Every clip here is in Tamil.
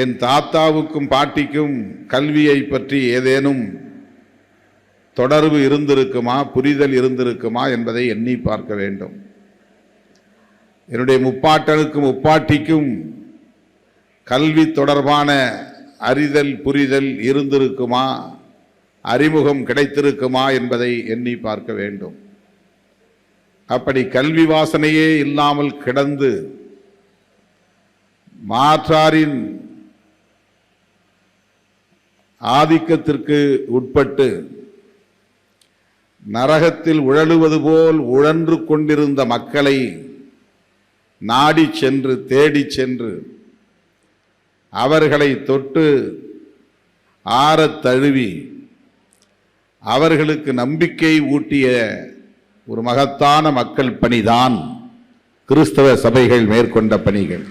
என் தாத்தாவுக்கும் பாட்டிக்கும் கல்வியை பற்றி ஏதேனும் தொடர்பு இருந்திருக்குமா, புரிதல் இருந்திருக்குமா என்பதை எண்ணி பார்க்க வேண்டும். என்னுடைய முப்பாட்டனுக்கும் முப்பாட்டிக்கும் கல்வி தொடர்பான அறிதல் புரிதல் இருந்திருக்குமா, அறிமுகம் கிடைத்திருக்குமா என்பதை எண்ணி பார்க்க வேண்டும். அப்படி கல்வி வாசனையே இல்லாமல் கிடந்து மாற்றாரின் ஆதிக்கத்திற்கு உட்பட்டு நரகத்தில் உழலுவது போல் உழன்று கொண்டிருந்த மக்களை நாடி சென்று தேடி சென்று அவர்களை தொட்டு ஆறத் தழுவி அவர்களுக்கு நம்பிக்கை ஊட்டிய ஒரு மகத்தான மக்கள் பணிதான் கிறிஸ்தவ சபைகள் மேற்கொண்ட பணிகள்.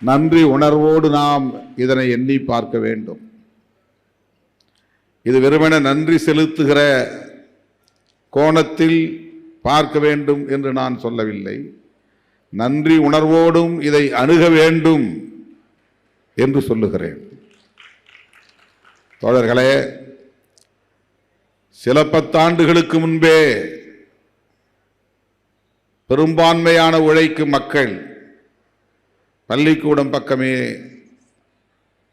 நன்றி உணர்வோடு நாம் இதனை எண்ணி பார்க்க வேண்டும். இது வெறுமனே நன்றி செலுத்துகிற கோணத்தில் பார்க்க வேண்டும் என்று நான் சொல்லவில்லை. நன்றி உணர்வோடும் இதை அணுக வேண்டும் என்று சொல்லுகிறேன். தோழர்களே, சில பத்தாண்டுகளுக்கு முன்பே பெரும்பான்மையான உழைக்கும் மக்கள் பள்ளிக்கூடம் பக்கமே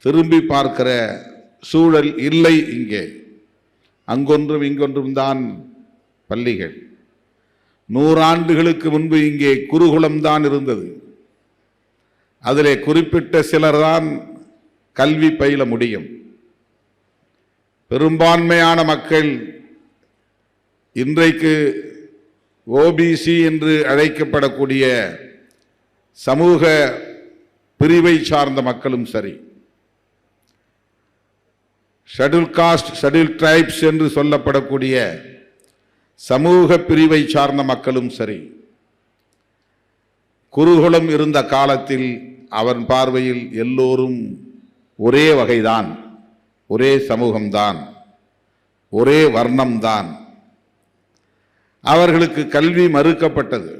திரும்பி பார்க்கிற சூழல் இல்லை. இங்கே அங்கொன்றும் இங்கொன்றும் தான் பள்ளிகள். 100 ஆண்டுகளுக்கு முன்பு இங்கே குருகுலம் தான் இருந்தது. அதிலே குறிப்பிட்ட சிலர் தான் கல்வி பயில முடியும். பெரும்பான்மையான மக்கள் இன்றைக்கு ஓபிசி என்று அழைக்கப்படக்கூடிய சமூக பிரிவை சார்ந்த மக்களும் சரி, ஷெட்யூல் காஸ்ட் ஷெட்யூல் ட்ரைப்ஸ் என்று சொல்லப்படக்கூடிய சமூக பிரிவை சார்ந்த மக்களும் சரி, குருகுலம் இருந்த காலத்தில் அவன் பார்வையில் எல்லோரும் ஒரே வகைதான், ஒரே சமூகம்தான், ஒரே வர்ணம்தான். அவர்களுக்கு கல்வி மறுக்கப்பட்டது.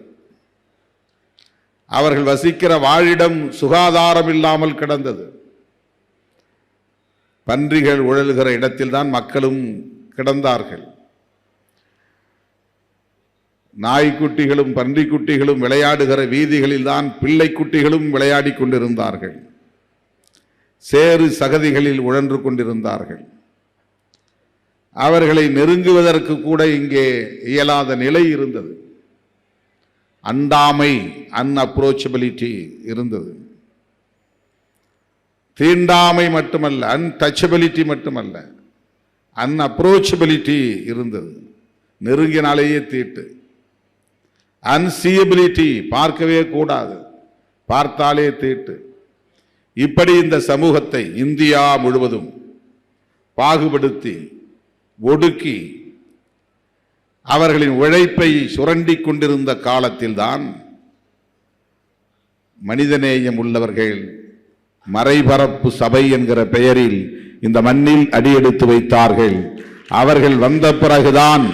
அவர்கள் வசிக்கிற வாழிடம் சுகாதாரம் இல்லாமல் கிடந்தது. பன்றிகள் உழல்கிற இடத்தில் தான் மக்களும் கிடந்தார்கள். நாய்க்குட்டிகளும் பன்றிக்குட்டிகளும் விளையாடுகிற வீதிகளில் தான் பிள்ளை குட்டிகளும் விளையாடி கொண்டிருந்தார்கள். சேறு சகதிகளில் உழன்று கொண்டிருந்தார்கள். அவர்களை நெருங்குவதற்கு கூட இங்கே இயலாத நிலை இருந்தது. அண்டாமை, அன்அப்ரோச்சபிலிட்டி இருந்தது. தீண்டாமை மட்டுமல்ல, அன்டச்சபிலிட்டி மட்டுமல்ல, அன்அப்ரோச்சபிலிட்டி இருந்தது. நெருங்கினாலேயே தீட்டு. அன்சீயபிலிட்டி, பார்க்கவே கூடாது, பார்த்தாலே தீட்டு. இப்படி இந்த சமூகத்தை இந்தியா முழுவதும் பாகுபடுத்தி ஒடுக்கி அவர்களின் உழைப்பை சுரண்டி கொண்டிருந்த காலத்தில்தான் மனிதநேயம் உள்ளவர்கள் மறைபரப்பு சபை என்கிற பெயரில் இந்த மண்ணில் அடியெடுத்து வைத்தார்கள். அவர்கள் வந்த பிறகுதான்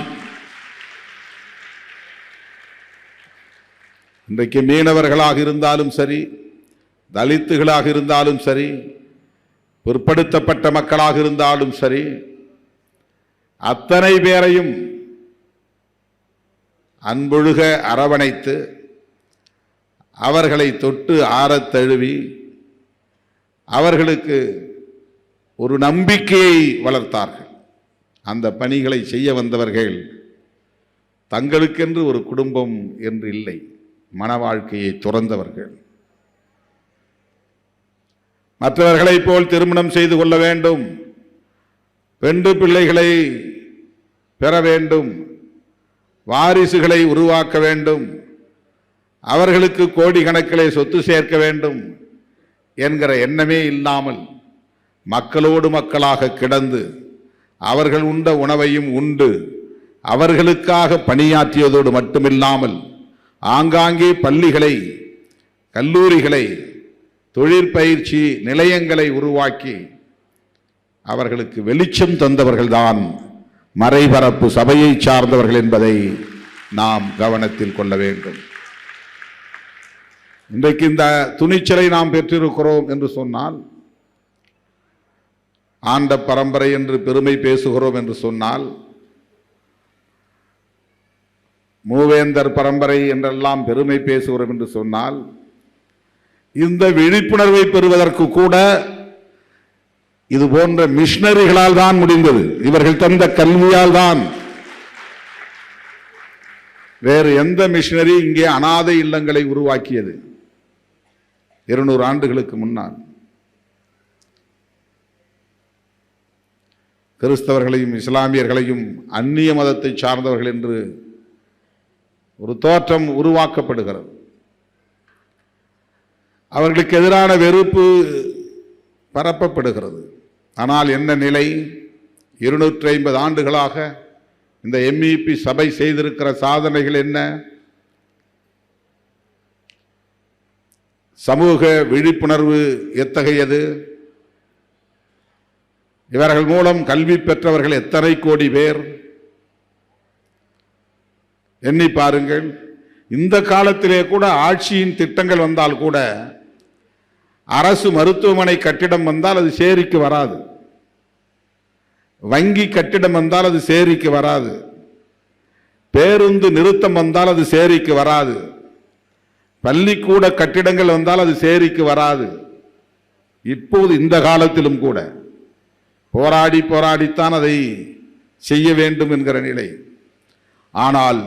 இன்றைக்கு மீனவர்களாக இருந்தாலும் சரி, தலித்துகளாக இருந்தாலும் சரி, பிற்படுத்தப்பட்ட மக்களாக இருந்தாலும் சரி, அத்தனை பேரையும் அன்பொழுக அரவணைத்து அவர்களை தொட்டு ஆறத் தழுவி அவர்களுக்கு ஒரு நம்பிக்கையை வளர்த்தார்கள். அந்த பணிகளை செய்ய வந்தவர்கள் தங்களுக்கென்று ஒரு குடும்பம் என்று இல்லை, மன வாழ்க்கையை துறந்தவர்கள். மற்றவர்களைப் போல் திருமணம் செய்து கொள்ள வேண்டும், பெண்டு பிள்ளைகளை பெற வேண்டும், வாரிசுகளை உருவாக்க வேண்டும், அவர்களுக்கு கோடிக்கணக்கிலே சொத்து சேர்க்க வேண்டும் என்கிற எண்ணமே இல்லாமல் மக்களோடு மக்களாக கிடந்து அவர்கள் உண்ட உணவையும் உண்டு அவர்களுக்காக பணியாற்றியதோடு மட்டுமில்லாமல் ஆங்காங்கே பள்ளிகளை, கல்லூரிகளை, தொழிற்பயிற்சி நிலையங்களை உருவாக்கி அவர்களுக்கு வெளிச்சம் தந்தவர்கள்தான் மறைபரப்பு சபையை சார்ந்தவர்கள் என்பதை நாம் கவனத்தில் கொள்ள வேண்டும். இன்றைக்கு இந்த துணிச்சலை நாம் பெற்றிருக்கிறோம் என்று சொன்னால், ஆண்ட பரம்பரை என்று பெருமை பேசுகிறோம் என்று சொன்னால், மூவேந்தர் பரம்பரை என்றெல்லாம் பெருமை பேசுகிறோம் என்று சொன்னால், இந்த விழிப்புணர்வை பெறுவதற்கு கூட இது போன்ற மிஷனரிகளால் தான் முடிந்தது. இவர்கள் தந்த கல்வியால் தான். வேறு எந்த மிஷனரி இங்கே அனாதை இல்லங்களை உருவாக்கியது? 200 ஆண்டுகளுக்கு முன்னால் கிறிஸ்தவர்களையும் இஸ்லாமியர்களையும் அந்நிய மதத்தை சார்ந்தவர்கள் என்று ஒரு தோற்றம் உருவாக்கப்படுகிறது. அவர்களுக்கு எதிரான வெறுப்பு பரப்பப்படுகிறது. ஆனால் என்ன நிலை? 250 ஆண்டுகளாக இந்த MEP சபை செய்திருக்கிற சாதனைகள் என்ன? சமூக விழிப்புணர்வு எத்தகையது? இவர்கள் மூலம் கல்வி பெற்றவர்கள் எத்தனை கோடி பேர்? எண்ணி பாருங்கள். இந்த காலத்திலே கூட ஆட்சியின் திட்டங்கள் வந்தால் கூட, அரசு மருத்துவமனை கட்டிடம் வந்தால் அது சேரிக்கு வராது, வங்கி கட்டிடம் வந்தால் அது சேரிக்கு வராது, பேருந்து நிறுத்தம் வந்தால் அது சேரிக்கு வராது, பள்ளிக்கூட கட்டிடங்கள் வந்தால் அது சேரிக்கு வராது. இப்போது இந்த காலத்திலும் கூட போராடித்தான் அதை செய்ய வேண்டும் என்கிற நிலை. ஆனால்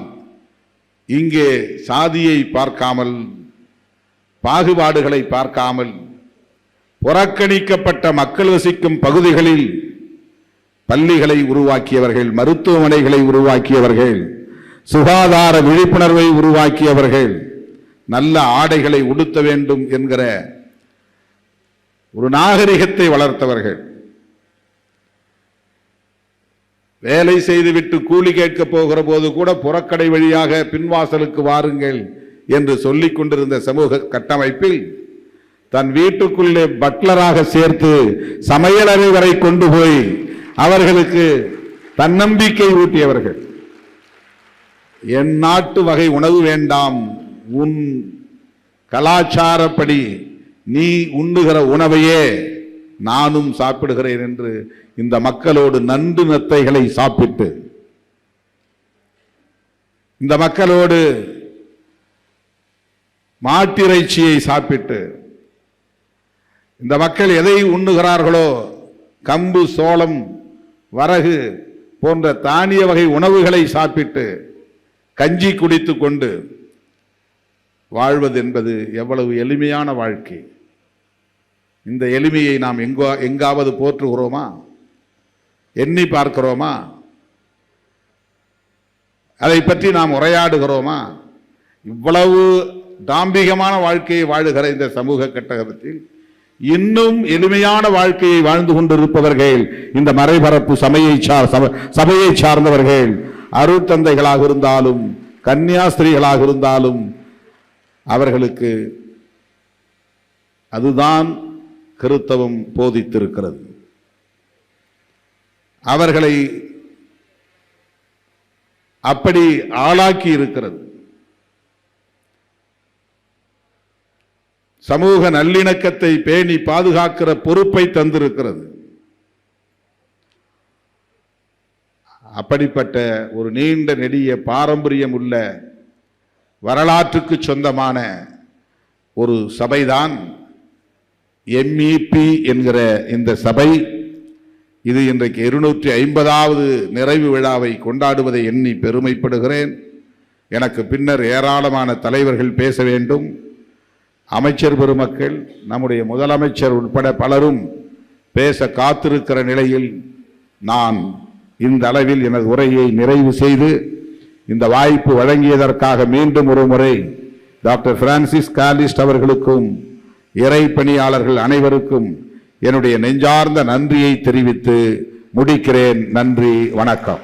இங்கே சாதியை பார்க்காமல், பாகுபாடுகளை பார்க்காமல், புறக்கணிக்கப்பட்ட மக்கள் வசிக்கும் பகுதிகளில் பள்ளிகளை உருவாக்கியவர்கள், மருத்துவமனைகளை உருவாக்கியவர்கள், சுகாதார விழிப்புணர்வை உருவாக்கியவர்கள், நல்ல ஆடைகளை உடுத்த வேண்டும் என்கிற ஒரு நாகரிகத்தை வளர்த்தவர்கள், வேலை செய்துவிட்டு கூலி கேட்க போகிற போது கூட புறக்கடை வழியாக பின்வாசலுக்கு வாருங்கள் என்று சொல்லிக் கொண்டிருந்த சமூக கட்டமைப்பில் தன் வீட்டுக்குள்ளே பட்லராக சேர்த்து சமையலறை வரை கொண்டு போய் அவர்களுக்கு தன்னம்பிக்கை ஊட்டியவர்கள். என் நாட்டு வகை உணவு வேண்டாம், உன் கலாச்சாரப்படி நீ உண்ணுகிற உணவையே நானும் சாப்பிடுகிறேன் என்று இந்த மக்களோடு நண்டு நத்தைகளை சாப்பிட்டு, இந்த மக்களோடு மாட்டிறைச்சியை சாப்பிட்டு, இந்த மக்கள் எதை உண்ணுகிறார்களோ கம்பு, சோளம், வரகு போன்ற தானிய வகை உணவுகளை சாப்பிட்டு கஞ்சி குடித்து கொண்டு வாழ்வது என்பது எவ்வளவு எளிமையான வாழ்க்கை. இந்த எளிமையை நாம் எங்காவது போற்றுகிறோமா? எண்ணி பார்க்கிறோமா? அதை பற்றி நாம் உரையாடுகிறோமா? இவ்வளவு தாம்பிகமான வாழ்க்கையை வாழுகிற இந்த சமூக கட்டகத்தில் இன்னும் எளிமையான வாழ்க்கையை வாழ்ந்து கொண்டிருப்பவர்கள் இந்த மறைபரப்பு சபையை சார்ந்தவர்கள், அருட்தந்தைகளாக இருந்தாலும் கன்னியாஸ்திரிகளாக இருந்தாலும் அவர்களுக்கு அதுதான் கிறிஸ்தவம் போதித்திருக்கிறது. அவர்களை அப்படி ஆளாக்கி இருக்கிறது. சமூக நல்லிணக்கத்தை பேணி பாதுகாக்கிற பொறுப்பை தந்திருக்கிறது. அப்படிப்பட்ட ஒரு நீண்ட நெடிய பாரம்பரியம் உள்ள வரலாற்றுக்கு சொந்தமான ஒரு சபைதான் MEP என்கிற இந்த சபை. இது இன்றைக்கு 250வது நிறைவு விழாவை கொண்டாடுவதை எண்ணி பெருமைப்படுகிறேன். எனக்கு பின்னர் ஏராளமான தலைவர்கள் பேச வேண்டும். அமைச்சர் பெருமக்கள், நம்முடைய முதலமைச்சர் உட்பட பலரும் பேச காத்திருக்கிற நிலையில் நான் இந்த அளவில் எனது உரையை நிறைவு செய்து இந்த வாய்ப்பு வழங்கியதற்காக மீண்டும் ஒரு முறை டாக்டர் பிரான்சிஸ் காலிஸ்ட் அவர்களுக்கும் இறை பணியாளர்கள் அனைவருக்கும் என்னுடைய நெஞ்சார்ந்த நன்றியை தெரிவித்து முடிக்கிறேன். நன்றி, வணக்கம்.